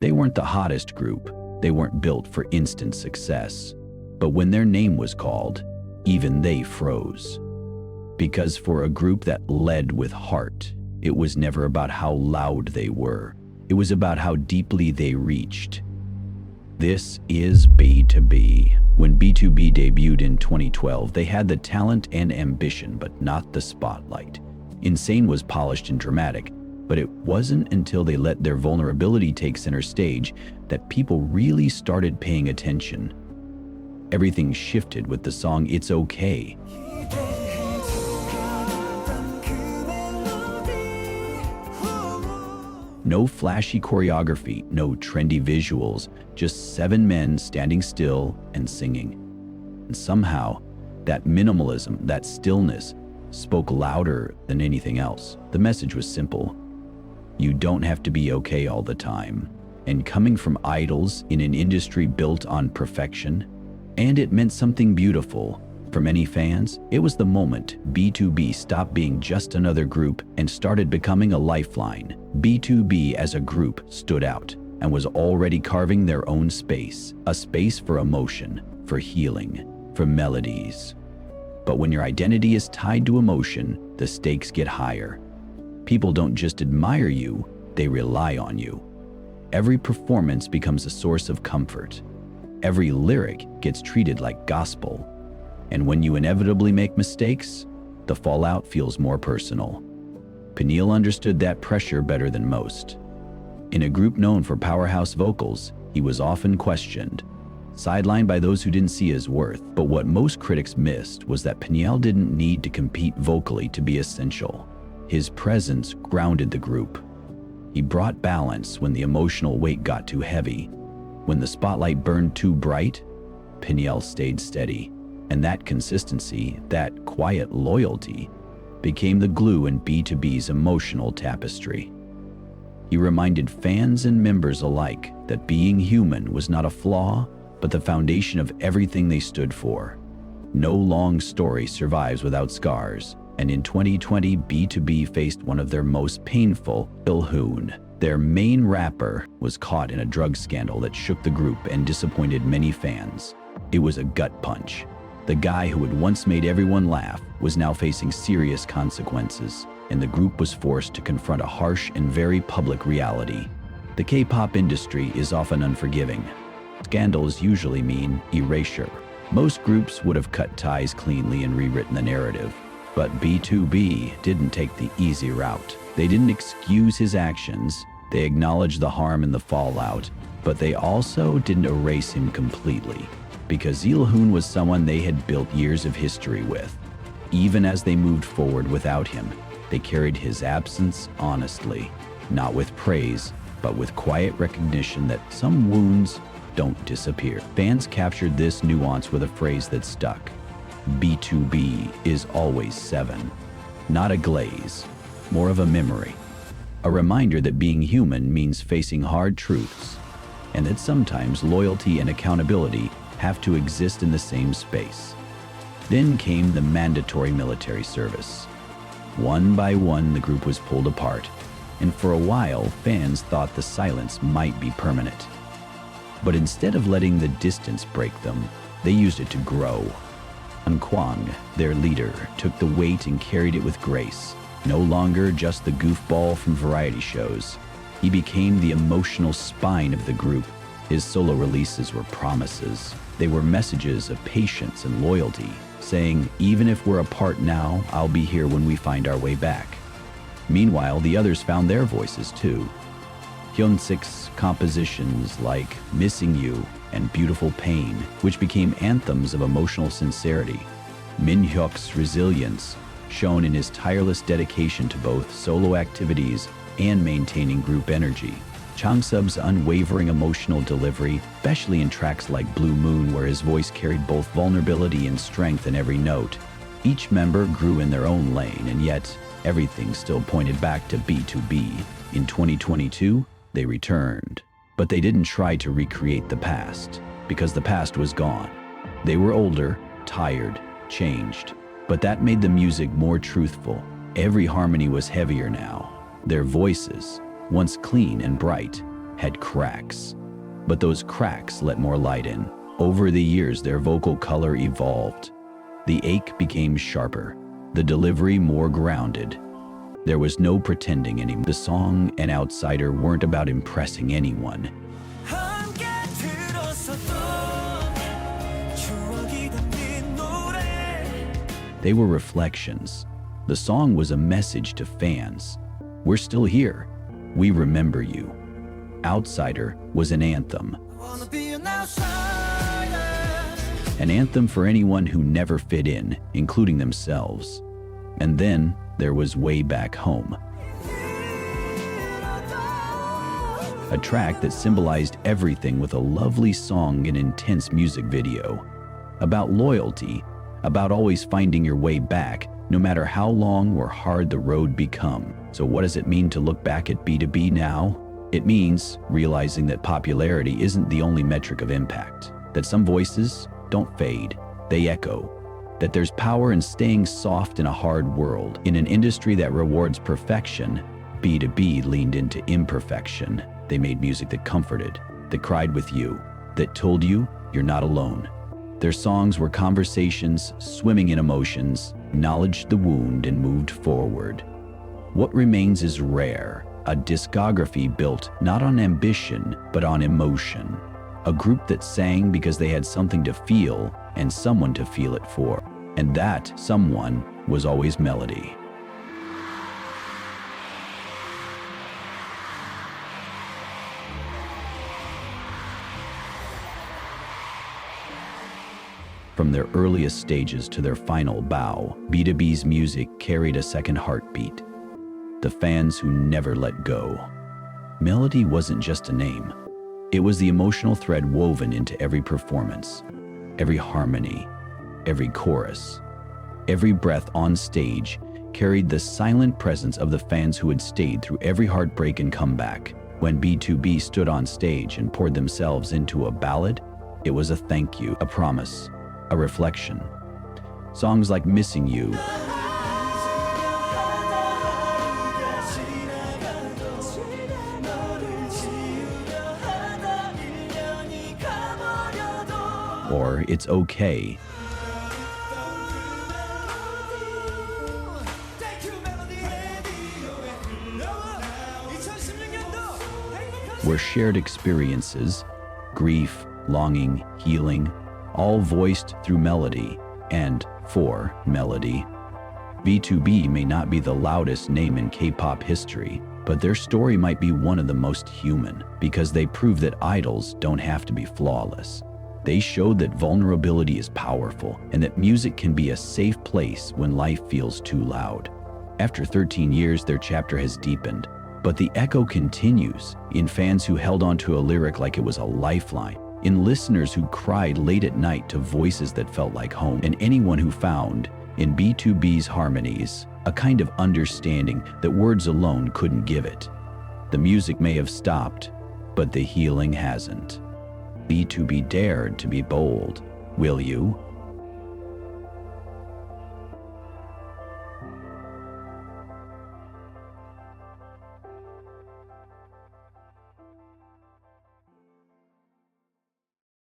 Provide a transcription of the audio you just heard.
They weren't the hottest group. They weren't built for instant success. But when their name was called, even they froze. Because for a group that led with heart, it was never about how loud they were. It was about how deeply they reached. This is BTOB. When BTOB debuted in 2012, they had the talent and ambition, but not the spotlight. Insane was polished and dramatic, but it wasn't until they let their vulnerability take center stage that people really started paying attention. Everything shifted with the song It's Okay. No flashy choreography, no trendy visuals, just 7 men standing still and singing. And somehow, that minimalism, that stillness, spoke louder than anything else. The message was simple. You don't have to be okay all the time. And coming from idols in an industry built on perfection, and it meant something beautiful. For many fans, it was the moment BTOB stopped being just another group and started becoming a lifeline. BTOB as a group stood out and was already carving their own space, a space for emotion, for healing, for melodies. But when your identity is tied to emotion, the stakes get higher. People don't just admire you, they rely on you. Every performance becomes a source of comfort. Every lyric gets treated like gospel. And when you inevitably make mistakes, the fallout feels more personal. Peniel understood that pressure better than most. In a group known for powerhouse vocals, he was often questioned, sidelined by those who didn't see his worth. But what most critics missed was that Peniel didn't need to compete vocally to be essential. His presence grounded the group. He brought balance when the emotional weight got too heavy. When the spotlight burned too bright, Peniel stayed steady. And that consistency, that quiet loyalty, became the glue in BTOB's emotional tapestry. He reminded fans and members alike that being human was not a flaw, but the foundation of everything they stood for. No long story survives without scars, and in 2020, BTOB faced one of their most painful. Ilhoon, their main rapper, was caught in a drug scandal that shook the group and disappointed many fans. It was a gut punch. The guy who had once made everyone laugh was now facing serious consequences, and the group was forced to confront a harsh and very public reality. The K-pop industry is often unforgiving. Scandals usually mean erasure. Most groups would have cut ties cleanly and rewritten the narrative, but BTOB didn't take the easy route. They didn't excuse his actions, they acknowledged the harm and the fallout, but they also didn't erase him completely. Because Ilhoon was someone they had built years of history with. Even as they moved forward without him, they carried his absence honestly, not with praise, but with quiet recognition that some wounds don't disappear. Fans captured this nuance with a phrase that stuck. BTOB is always 7. Not a glaze, more of a memory. A reminder that being human means facing hard truths, and that sometimes loyalty and accountability have to exist in the same space. Then came the mandatory military service. One by one, the group was pulled apart, and for a while, fans thought the silence might be permanent. But instead of letting the distance break them, they used it to grow. Kwang, their leader, took the weight and carried it with grace. No longer just the goofball from variety shows, he became the emotional spine of the group. His solo releases were promises. They were messages of patience and loyalty, saying, even if we're apart now, I'll be here when we find our way back. Meanwhile, the others found their voices too. Hyunsik's compositions like Missing You and Beautiful Pain, which became anthems of emotional sincerity. Minhyuk's resilience, shown in his tireless dedication to both solo activities and maintaining group energy. Changsub's unwavering emotional delivery, especially in tracks like Blue Moon, where his voice carried both vulnerability and strength in every note. Each member grew in their own lane, and yet everything still pointed back to BTOB. In 2022, they returned. But they didn't try to recreate the past, because the past was gone. They were older, tired, changed. But that made the music more truthful. Every harmony was heavier now. Their voices, once clean and bright, had cracks. But those cracks let more light in. Over the years, their vocal color evolved. The ache became sharper, the delivery more grounded. There was no pretending anymore. The song and Outsider weren't about impressing anyone. They were reflections. The song was a message to fans. We're still here. We remember you. Outsider was an anthem. An anthem for anyone who never fit in, including themselves. And then there was Way Back Home. A track that symbolized everything with a lovely song and intense music video. About loyalty, about always finding your way back, no matter how long or hard the road become. So what does it mean to look back at BTOB now? It means realizing that popularity isn't the only metric of impact, that some voices don't fade, they echo, that there's power in staying soft in a hard world. In an industry that rewards perfection, BTOB leaned into imperfection. They made music that comforted, that cried with you, that told you you're not alone. Their songs were conversations swimming in emotions, acknowledged the wound and moved forward. What remains is rare, a discography built not on ambition, but on emotion. A group that sang because they had something to feel and someone to feel it for. And that someone was always Melody. From their earliest stages to their final bow, BTOB's music carried a second heartbeat. The fans who never let go. Melody wasn't just a name. It was the emotional thread woven into every performance, every harmony, every chorus. Every breath on stage carried the silent presence of the fans who had stayed through every heartbreak and comeback. When BTOB stood on stage and poured themselves into a ballad, it was a thank you, a promise, a reflection. Songs like Missing You, or It's Okay, were shared experiences, grief, longing, healing, all voiced through melody and for melody. BTOB may not be the loudest name in K-pop history, but their story might be one of the most human because they prove that idols don't have to be flawless. They showed that vulnerability is powerful and that music can be a safe place when life feels too loud. After 13 years, their chapter has deepened, but the echo continues in fans who held onto a lyric like it was a lifeline, in listeners who cried late at night to voices that felt like home, and anyone who found in BTOB's harmonies a kind of understanding that words alone couldn't give it. The music may have stopped, but the healing hasn't. BTOB dared to be bold. Will you?